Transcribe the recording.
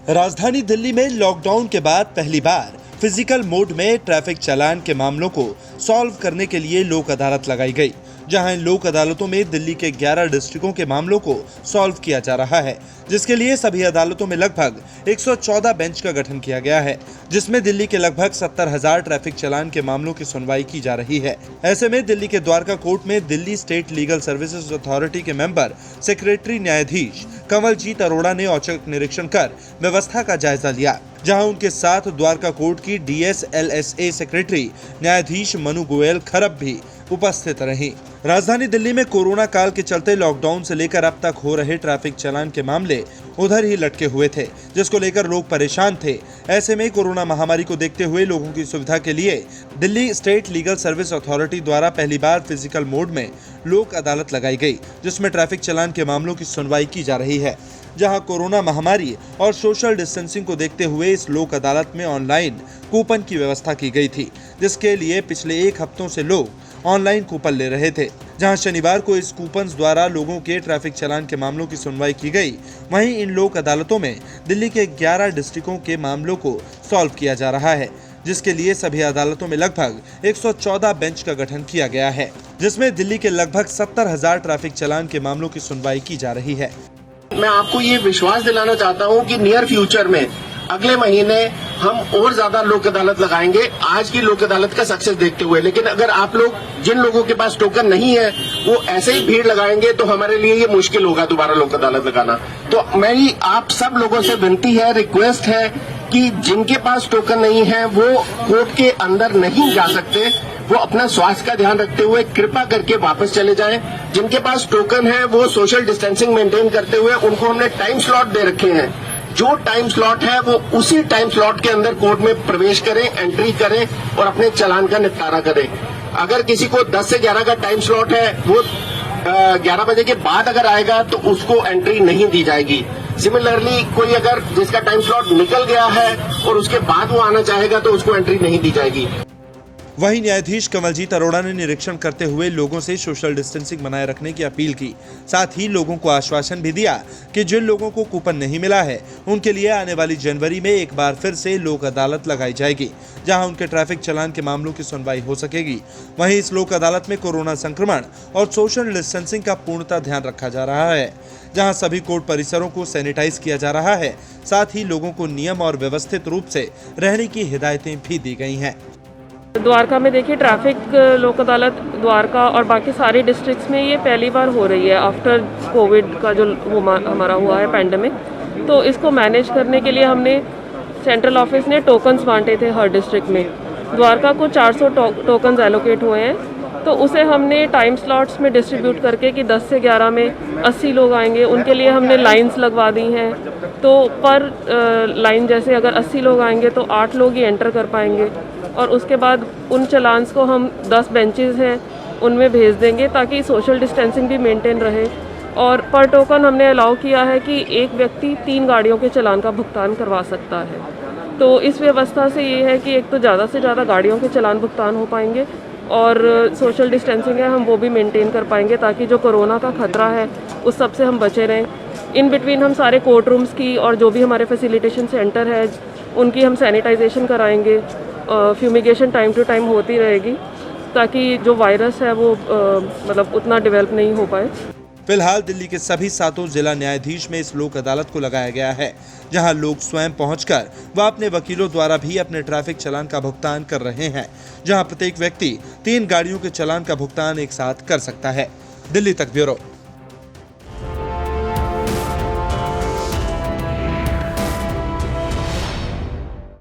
राजधानी दिल्ली में लॉकडाउन के बाद पहली बार फिजिकल मोड में ट्रैफिक चालान के मामलों को सॉल्व करने के लिए लोक अदालत लगाई गई, जहां इन लोक अदालतों में दिल्ली के 11 डिस्ट्रिक्टों के मामलों को सॉल्व किया जा रहा है, जिसके लिए सभी अदालतों में लगभग 114 बेंच का गठन किया गया है, जिसमें दिल्ली के लगभग 70,000 ट्रैफिक चालान के मामलों की सुनवाई की जा रही है। ऐसे में दिल्ली के द्वारका कोर्ट में Delhi state legal services authority के मेंबर सेक्रेटरी न्यायाधीश कंवलजीत अरोड़ा ने औचक निरीक्षण कर व्यवस्था का जायजा लिया, जहां उनके साथ द्वारका कोर्ट की DSLSA सेक्रेटरी न्यायाधीश मनु गोयल खरब भी उपस्थित रहीं। राजधानी दिल्ली में कोरोना काल के चलते लॉकडाउन से लेकर अब तक हो रहे ट्रैफिक चालान के मामले उधर ही लटके हुए थे, जिसको लेकर लोग परेशान थे। ऐसे में कोरोना महामारी को देखते हुए लोगों की सुविधा के लिए Delhi state legal service authority द्वारा पहली बार फिजिकल मोड में लोक अदालत लगाई गई, जिसमें ट्रैफिक चालान के मामलों की सुनवाई की जा रही है। जहां कोरोना महामारी और सोशल डिस्टेंसिंग को देखते हुए इस लोक अदालत में ऑनलाइन कूपन की व्यवस्था की गई थी, जिसके लिए पिछले 1 हफ्तों से लोग ऑनलाइन कूपन ले रहे थे। जहां शनिवार को इस कूपन द्वारा लोगों के ट्रैफिक चालान के मामलों की सुनवाई की गई, वहीं इन लोक अदालतों में दिल्ली के 11 डिस्ट्रिक्टों के मामलों को सॉल्व किया जा रहा है, जिसके लिए सभी अदालतों में लगभग 114 बेंच का गठन किया गया है, जिसमें दिल्ली के लगभग 70,000 ट्रैफिक चालान के मामलों की सुनवाई की जा रही है। मैं आपको ये विश्वास दिलाना चाहता हूँ कि नियर फ्यूचर में अगले महीने हम और ज्यादा लोक अदालत लगाएंगे, आज की लोक अदालत का सक्सेस देखते हुए। लेकिन अगर आप लोग, जिन लोगों के पास टोकन नहीं है, वो ऐसे ही भीड़ लगाएंगे तो हमारे लिए ये मुश्किल होगा दोबारा लोक अदालत लगाना। तो मेरी आप सब लोगों से विनती है, रिक्वेस्ट है कि जिनके पास टोकन नहीं है वो कोर्ट के अंदर नहीं जा सकते, वो अपना स्वास्थ्य का ध्यान रखते हुए कृपा करके वापस चले जाएं। जिनके पास टोकन है वो सोशल डिस्टेंसिंग मेंटेन करते हुए, उनको हमने टाइम स्लॉट दे रखे हैं। जो टाइम स्लॉट है वो उसी टाइम स्लॉट के अंदर कोर्ट में प्रवेश करें, एंट्री करें और अपने चालान का निपटारा करें। अगर किसी को 10 से 11 का टाइम स्लॉट है, वो 11 बजे के बाद अगर आएगा तो उसको एंट्री नहीं दी जाएगी। सिमिलरली कोई अगर जिसका टाइम स्लॉट निकल गया है और उसके बाद वो आना चाहेगा तो उसको एंट्री नहीं दी जाएगी। वहीं न्यायाधीश कंवलजीत अरोड़ा ने निरीक्षण करते हुए लोगों से सोशल डिस्टेंसिंग बनाए रखने की अपील की। साथ ही लोगों को आश्वासन भी दिया कि जिन लोगों को कूपन नहीं मिला है, उनके लिए आने वाली जनवरी में एक बार फिर से लोक अदालत लगाई जाएगी, जहां उनके ट्रैफिक चालान के मामलों की सुनवाई हो सकेगी। वहीं इस लोक अदालत में कोरोना संक्रमण और सोशल डिस्टेंसिंग का पूर्णतः ध्यान रखा जा रहा है, जहां सभी कोर्ट परिसरों को सैनिटाइज किया जा रहा है। साथ ही लोगों को नियम और व्यवस्थित रूप से रहने की हिदायतें भी दी गई हैं। द्वारका में देखिए, ट्रैफिक लोक अदालत द्वारका और बाकी सारे डिस्ट्रिक्ट्स में ये पहली बार हो रही है आफ्टर कोविड का जो हमारा हुआ है पैंडेमिक। तो इसको मैनेज करने के लिए हमने सेंट्रल ऑफिस ने टोकन्स बांटे थे हर डिस्ट्रिक्ट में। द्वारका को 400 टोकन्स एलोकेट हुए हैं, तो उसे हमने टाइम स्लॉट्स में डिस्ट्रीब्यूट करके कि 10 से 11 में 80 लोग आएंगे, उनके लिए हमने लाइंस लगवा दी हैं। तो पर लाइन जैसे अगर 80 लोग आएंगे तो 8 लोग ही एंटर कर पाएंगे, और उसके बाद उन चलान्स को हम 10 बेंचेस हैं उनमें भेज देंगे ताकि सोशल डिस्टेंसिंग भी मेंटेन रहे। और पर टोकन हमने अलाउ किया है कि एक व्यक्ति 3 गाड़ियों के चालान का भुगतान करवा सकता है। तो इस व्यवस्था से ये है कि एक तो ज़्यादा से ज़्यादा गाड़ियों के चालान भुगतान हो पाएंगे और सोशल डिस्टेंसिंग है हम वो भी मेंटेन कर पाएंगे, ताकि जो कोरोना का खतरा है उस सब से हम बचे रहें। इन बिटवीन हम सारे कोर्ट रूम्स की और जो भी हमारे फैसिलिटेशन सेंटर है उनकी हम सैनिटाइजेशन कराएंगे। फ्यूमिगेशन टाइम टू टाइम होती रहेगी ताकि जो वायरस है वो मतलब उतना डेवलप नहीं हो पाए। फिलहाल दिल्ली के सभी 7 जिला न्यायाधीश में इस लोक अदालत को लगाया गया है, जहां लोग स्वयं पहुंचकर व अपने वकीलों द्वारा भी अपने ट्रैफिक चालान का भुगतान कर रहे हैं, जहां प्रत्येक व्यक्ति 3 गाड़ियों के चालान का भुगतान एक साथ कर सकता है। दिल्ली तक ब्यूरो।